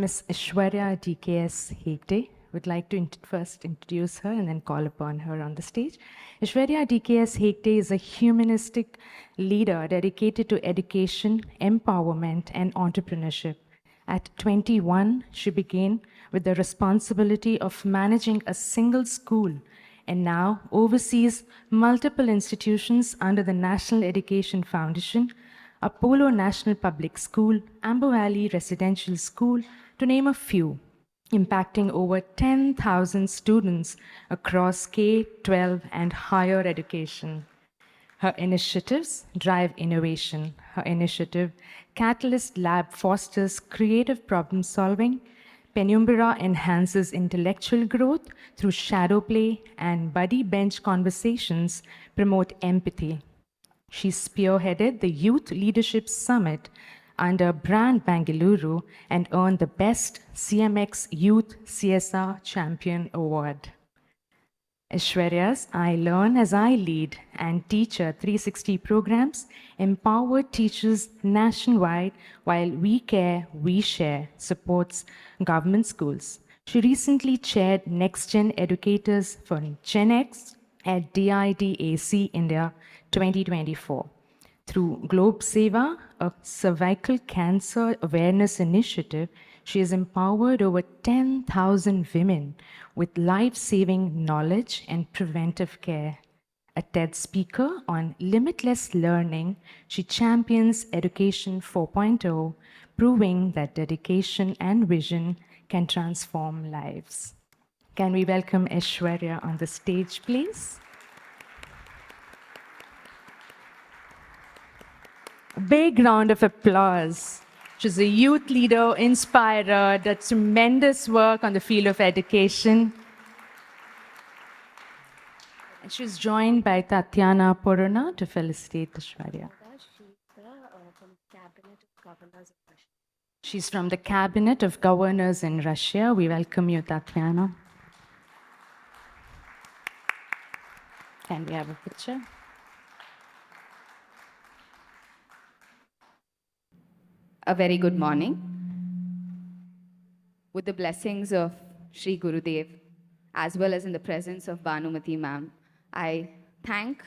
Miss Aisshwarya DKS Hegde. Would like to first introduce her and then call upon her on the stage. Aisshwarya DKS Hegde is a humanistic leader dedicated to education, empowerment, and entrepreneurship. At 21, she began with the responsibility of managing a single school and now oversees multiple institutions under the National Education Foundation, Apollo National Public School, Amber Valley Residential School, to name a few, impacting over 10,000 students across K-12 and higher education. Her initiatives drive innovation. Her initiative, Catalyst Lab, fosters creative problem solving. Penumbra enhances intellectual growth through shadow play, and buddy bench conversations promote empathy. She spearheaded the Youth Leadership Summit under Brand Bangalore and earned the Best CMX Youth CSR Champion Award. Aisshwarya's I Learn as I Lead and Teacher 360 programs empower teachers nationwide, while We Care, We Share supports government schools. She recently chaired Next Gen Educators for Gen X at DIDAC India 2024. Through Globe Seva, a cervical cancer awareness initiative, she has empowered over 10,000 women with life-saving knowledge and preventive care. A TED speaker on limitless learning, she champions Education 4.0, proving that dedication and vision can transform lives. Can we welcome Aisshwarya on the stage, please? A big round of applause. She's a youth leader, inspirer, does tremendous work on the field of education. And she's joined by Tatiana Porona to felicitate Aisshwarya. She's from the Cabinet of Governors in Russia. We welcome you, Tatiana. Can we have a picture? A very good morning. With the blessings of Sri Gurudev, as well as in the presence of Bhanumati ma'am, I thank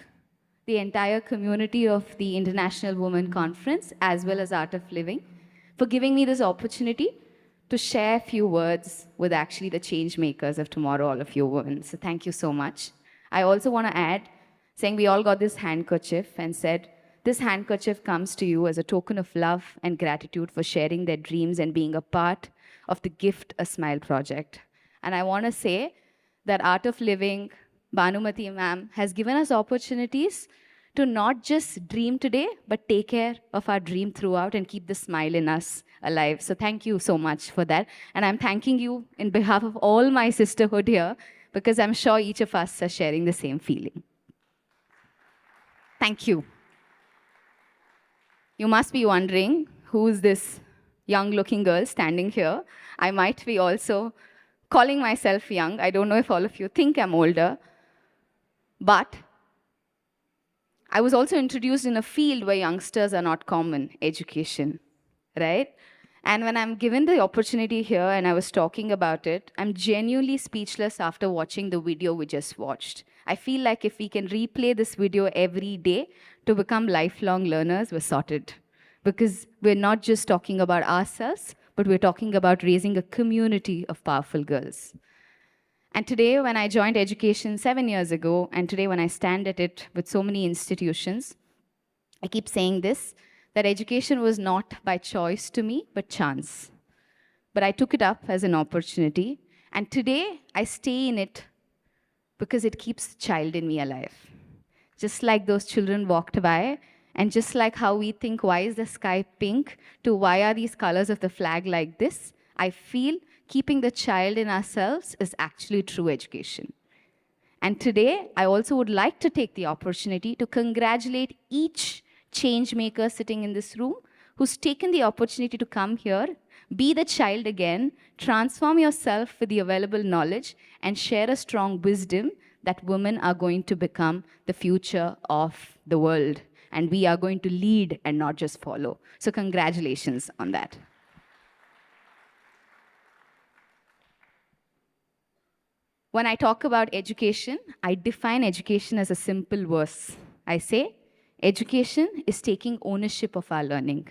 the entire community of the International Women Conference, as well as Art of Living, for giving me this opportunity to share a few words with actually the change makers of tomorrow, all of you women. So thank you so much. I also want to add, saying we all got this handkerchief and said, this handkerchief comes to you as a token of love and gratitude for sharing their dreams and being a part of the Gift a Smile project. And I want to say that Art of Living, Bhanumati ma'am, has given us opportunities to not just dream today, but take care of our dream throughout and keep the smile in us alive. So thank you so much for that. And I'm thanking you in behalf of all my sisterhood here, because I'm sure each of us are sharing the same feeling. Thank you. You must be wondering, who is this young-looking girl standing here? I might be also calling myself young. I don't know if all of you think I'm older. But I was also introduced in a field where youngsters are not common, education, right? And when I'm given the opportunity here and I was talking about it, I'm genuinely speechless after watching the video we just watched. I feel like if we can replay this video every day to become lifelong learners, we're sorted. Because we're not just talking about ourselves, but we're talking about raising a community of powerful girls. And today, when I joined education 7 years ago, and today when I stand at it with so many institutions, I keep saying this, that education was not by choice to me, but chance. But I took it up as an opportunity, and today I stay in it because it keeps the child in me alive. Just like those children walked by, and just like how we think, why is the sky pink, to why are these colors of the flag like this, I feel keeping the child in ourselves is actually true education. And today, I also would like to take the opportunity to congratulate each change maker sitting in this room who's taken the opportunity to come here, be the child again, transform yourself with the available knowledge, and share a strong wisdom that women are going to become the future of the world. And we are going to lead and not just follow. So congratulations on that. When I talk about education, I define education as a simple verse. I say, education is taking ownership of our learning.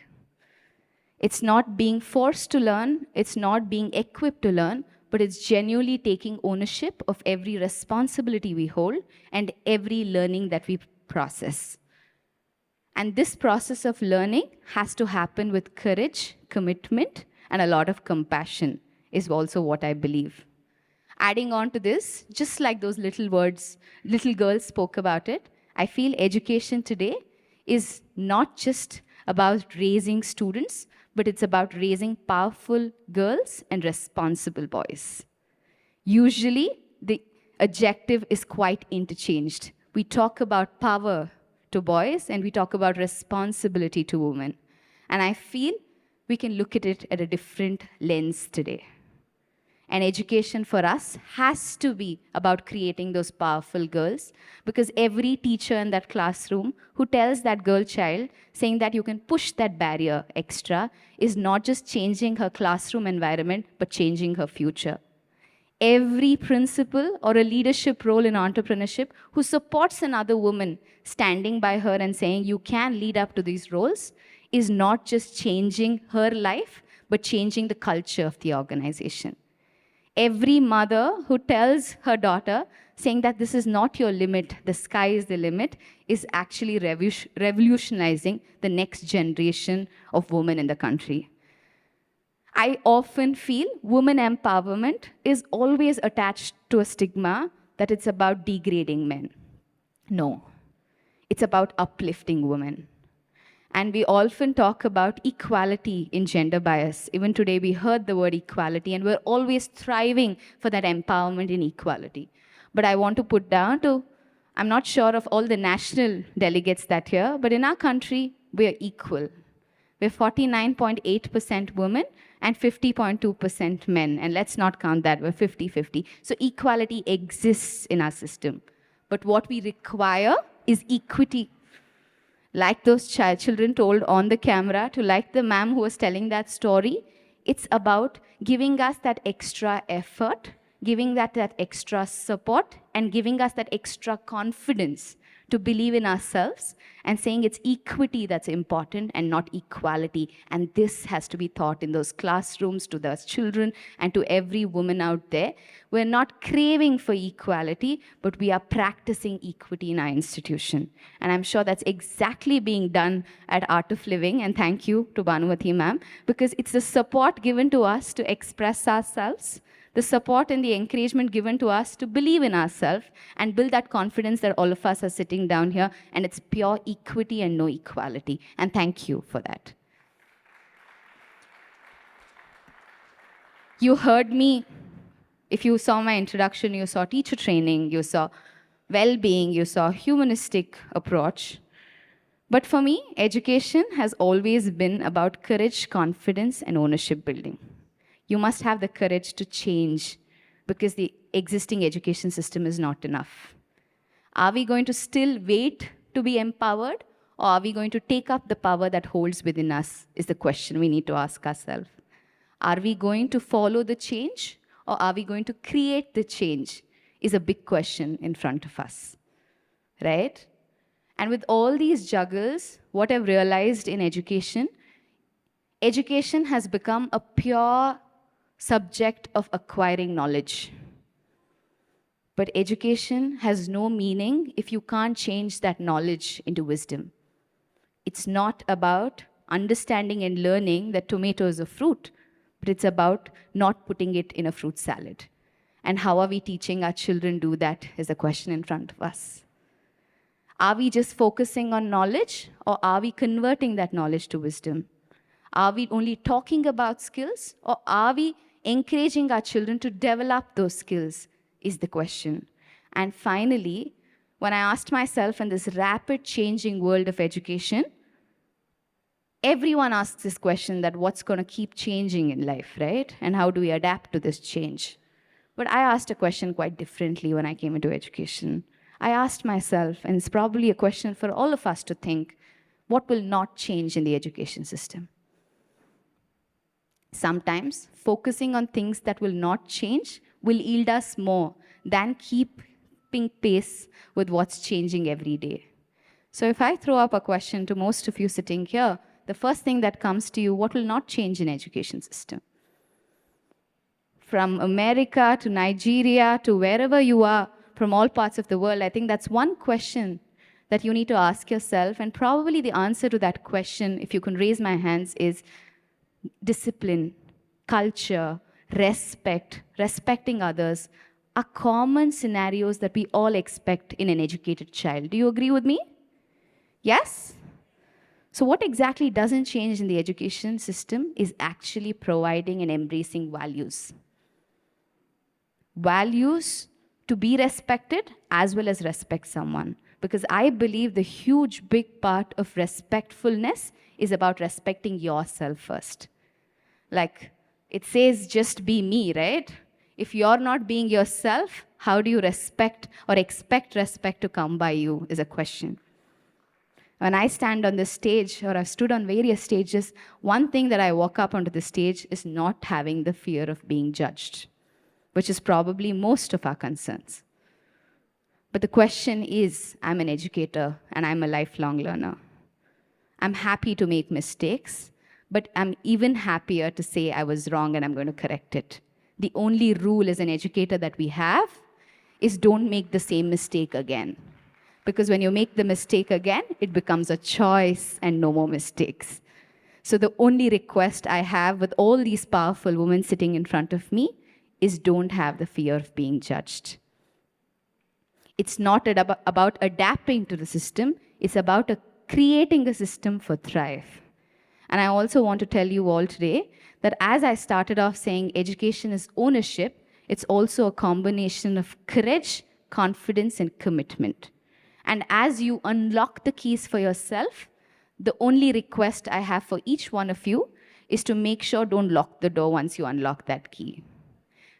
It's not being forced to learn, it's not being equipped to learn, but it's genuinely taking ownership of every responsibility we hold and every learning that we process. And this process of learning has to happen with courage, commitment, and a lot of compassion, is also what I believe. Adding on to this, just like those little girls spoke about it, I feel education today is not just about raising students, but it's about raising powerful girls and responsible boys. Usually, the adjective is quite interchanged. We talk about power to boys and we talk about responsibility to women. And I feel we can look at it at a different lens today. And education for us has to be about creating those powerful girls, because every teacher in that classroom who tells that girl child, saying that you can push that barrier extra, is not just changing her classroom environment, but changing her future. Every principal or a leadership role in entrepreneurship who supports another woman standing by her and saying you can lead up to these roles is not just changing her life, but changing the culture of the organization. Every mother who tells her daughter, saying that this is not your limit, the sky is the limit, is actually revolutionizing the next generation of women in the country. I often feel women empowerment is always attached to a stigma that it's about degrading men. No, it's about uplifting women. And we often talk about equality in gender bias. Even today, we heard the word equality, and we're always thriving for that empowerment in equality. But I want to put down to, I'm not sure of all the national delegates that here, but in our country, we're equal. We're 49.8% women and 50.2% men. And let's not count that, we're 50-50. So equality exists in our system. But what we require is equity. Like those children told on the camera, to like the ma'am who was telling that story, it's about giving us that extra effort, giving that extra support, and giving us that extra confidence to believe in ourselves and saying it's equity that's important and not equality. And this has to be taught in those classrooms to those children and to every woman out there. We're not craving for equality, but we are practicing equity in our institution. And I'm sure that's exactly being done at Art of Living. And thank you to Bhanuvati ma'am, because it's the support given to us to express ourselves, the support and the encouragement given to us to believe in ourselves and build that confidence that all of us are sitting down here, and it's pure equity and no equality. And thank you for that. You heard me. If you saw my introduction, you saw teacher training, you saw well-being, you saw humanistic approach. But for me, education has always been about courage, confidence, and ownership building. You must have the courage to change, because the existing education system is not enough. Are we going to still wait to be empowered, or are we going to take up the power that holds within us, is the question we need to ask ourselves. Are we going to follow the change, or are we going to create the change, is a big question in front of us, right? And with all these juggles, what I've realized in education has become a pure subject of acquiring knowledge. But education has no meaning if you can't change that knowledge into wisdom. It's not about understanding and learning that tomato is a fruit, but it's about not putting it in a fruit salad. And how are we teaching our children do that is a question in front of us. Are we just focusing on knowledge, or are we converting that knowledge to wisdom? Are we only talking about skills, or are we encouraging our children to develop those skills, is the question. And finally, when I asked myself in this rapid changing world of education, everyone asks this question that what's going to keep changing in life, right? And how do we adapt to this change? But I asked a question quite differently when I came into education. I asked myself, and it's probably a question for all of us to think, what will not change in the education system? Sometimes focusing on things that will not change will yield us more than keeping pace with what's changing every day. So if I throw up a question to most of you sitting here, the first thing that comes to you, what will not change in education system? From America to Nigeria to wherever you are, from all parts of the world, I think that's one question that you need to ask yourself. And probably the answer to that question, if you can raise my hands, is discipline, culture, respect, respecting others are common scenarios that we all expect in an educated child. Do you agree with me? Yes? So what exactly doesn't change in the education system is actually providing and embracing values. Values to be respected as well as respect someone. Because I believe the huge big part of respectfulness is about respecting yourself first. Like it says, just be me, right? If you're not being yourself, how do you respect or expect respect to come by you is a question. When I stand on this stage, or I've stood on various stages, one thing that I walk up onto the stage is not having the fear of being judged, which is probably most of our concerns. But the question is, I'm an educator and I'm a lifelong learner. I'm happy to make mistakes, but I'm even happier to say I was wrong and I'm going to correct it. The only rule as an educator that we have is don't make the same mistake again. Because when you make the mistake again, it becomes a choice and no more mistakes. So the only request I have with all these powerful women sitting in front of me is don't have the fear of being judged. It's not about adapting to the system. It's about creating a system for thrive. And I also want to tell you all today that as I started off saying education is ownership, it's also a combination of courage, confidence, and commitment. And as you unlock the keys for yourself, the only request I have for each one of you is to make sure don't lock the door once you unlock that key.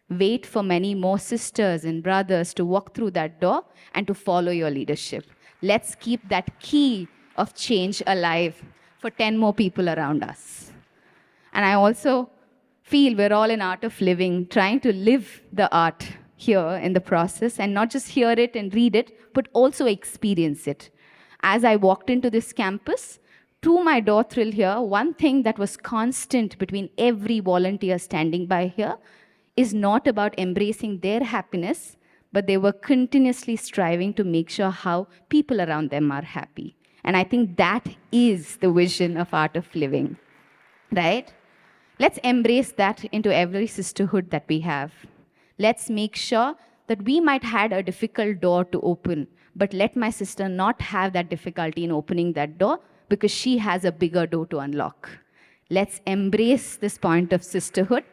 Wait for many more sisters and brothers to walk through that door and to follow your leadership. Let's keep that key of change alive for 10 more people around us. And I also feel we're all in art of living, trying to live the art here in the process and not just hear it and read it, but also experience it. As I walked into this campus, to my door thrill here, one thing that was constant between every volunteer standing by here is not about embracing their happiness, but they were continuously striving to make sure how people around them are happy. And I think that is the vision of art of living, right? Let's embrace that into every sisterhood that we have. Let's make sure that we might had a difficult door to open, but let my sister not have that difficulty in opening that door because she has a bigger door to unlock. Let's embrace this point of sisterhood.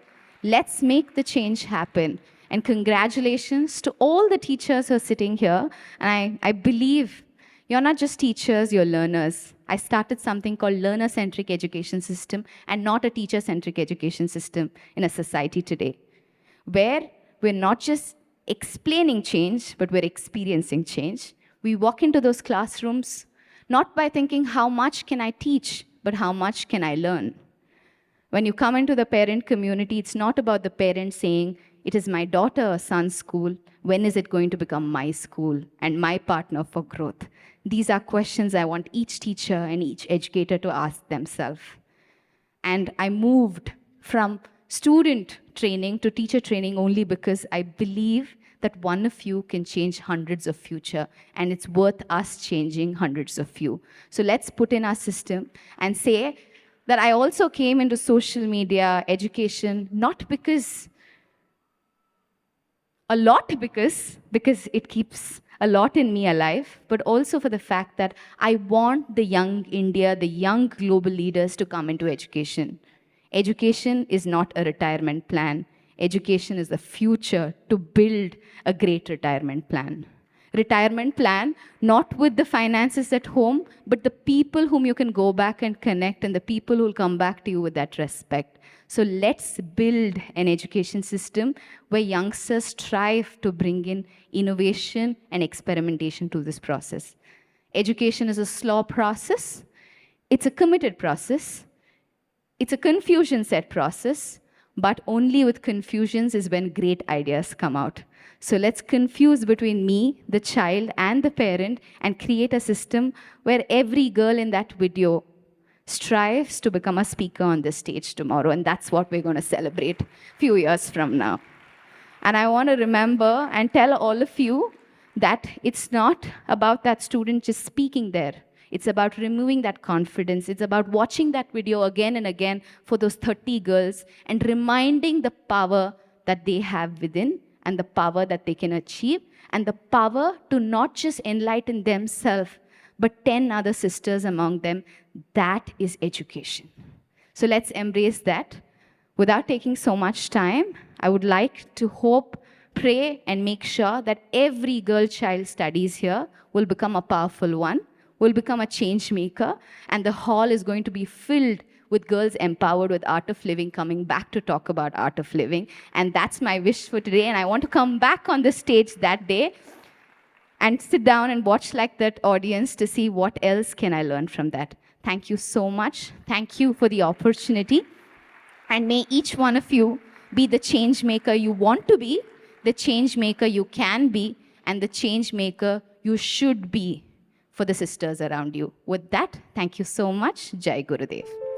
Let's make the change happen. And congratulations to all the teachers who are sitting here. And I believe you're not just teachers, you're learners. I started something called learner-centric education system and not a teacher-centric education system in a society today, where we're not just explaining change, but we're experiencing change. We walk into those classrooms not by thinking, how much can I teach, but how much can I learn? When you come into the parent community, it's not about the parent saying, it is my daughter or son's school. When is it going to become my school and my partner for growth? These are questions I want each teacher and each educator to ask themselves. And I moved from student training to teacher training only because I believe that one of you can change hundreds of future, and it's worth us changing hundreds of you. So let's put in our system and say that I also came into social media education, not because because it keeps a lot in me alive, but also for the fact that I want the young India, the young global leaders to come into education. Education is not a retirement plan. Education is the future to build a great retirement plan. Retirement plan, not with the finances at home, but the people whom you can go back and connect and the people who will come back to you with that respect. So let's build an education system where youngsters strive to bring in innovation and experimentation to this process. Education is a slow process. It's a committed process. It's a confusion set process. but only with confusions is when great ideas come out. So let's confuse between me, the child, and the parent and create a system where every girl in that video strives to become a speaker on this stage tomorrow. And that's what we're going to celebrate a few years from now. And I want to remember and tell all of you that it's not about that student just speaking there. It's about removing that confidence. It's about watching that video again and again for those 30 girls and reminding the power that they have within and the power that they can achieve and the power to not just enlighten themselves, but 10 other sisters among them. That is education. So let's embrace that. Without taking so much time, I would like to hope, pray, and make sure that every girl child studies here will become a powerful one, will become a change maker, and the hall is going to be filled with girls empowered with art of living coming back to talk about art of living. And that's my wish for today. And I want to come back on the stage that day and sit down and watch like that audience to see what else can I learn from that. Thank you so much. Thank you for the opportunity. And may each one of you be the change maker you want to be, the change maker you can be, and the change maker you should be for the sisters around you. With that, thank you so much. Jai Gurudev.